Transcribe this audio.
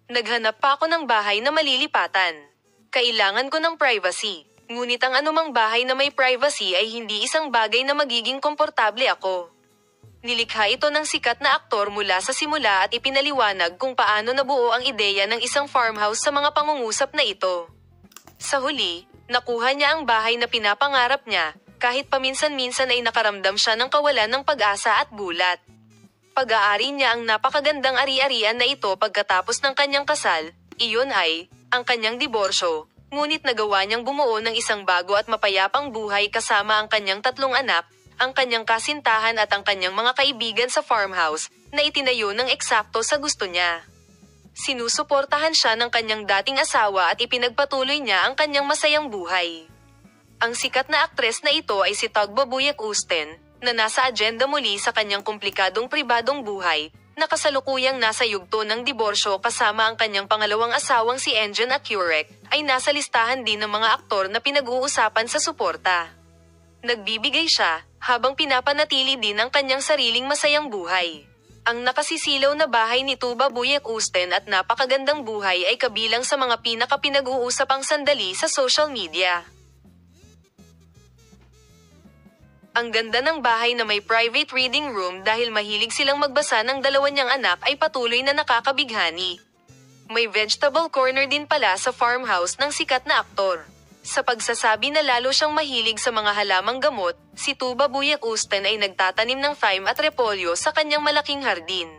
Naghanap pa ako ng bahay na malilipatan. Kailangan ko ng privacy. Ngunit ang anumang bahay na may privacy ay hindi isang bagay na magiging komportable ako. Nilikha ito ng sikat na aktor mula sa simula at ipinaliwanag kung paano nabuo ang ideya ng isang farmhouse sa mga pangungusap na ito. Sa huli, nakuha niya ang bahay na pinapangarap niya, kahit paminsan-minsan ay nakaramdam siya ng kawalan ng pag-asa at gulat. Pag-aari niya ang napakagandang ari-arian na ito pagkatapos ng kanyang kasal, iyon ay, ang kanyang diborsyo, ngunit nagawa niyang bumuo ng isang bago at mapayapang buhay kasama ang kanyang 3 anak, ang kanyang kasintahan at ang kanyang mga kaibigan sa farmhouse, na itinayo ng eksakto sa gusto niya. Sinusuportahan siya ng kanyang dating asawa at ipinagpatuloy niya ang kanyang masayang buhay. Ang sikat na aktres na ito ay si Tugba Buyek Usten, na nasa agenda muli sa kanyang komplikadong pribadong buhay, na kasalukuyang nasa yugto ng diborsyo kasama ang kanyang pangalawang asawang si Engin Acurek, ay nasa listahan din ng mga aktor na pinag-uusapan sa suporta. Nagbibigay siya, habang pinapanatili din ang kanyang sariling masayang buhay. Ang nakasisilaw na bahay ni Tuba Buyek Usten at napakagandang buhay ay kabilang sa mga pinaka-pinag-uusapang sandali sa social media. Ang ganda ng bahay na may private reading room dahil mahilig silang magbasa ng 2 niyang anak ay patuloy na nakakabighani. May vegetable corner din pala sa farmhouse ng sikat na aktor. Sa pagsasabi na lalo siyang mahilig sa mga halamang gamot, si Tuba Buyek Usten ay nagtatanim ng thyme at repolyo sa kanyang malaking hardin.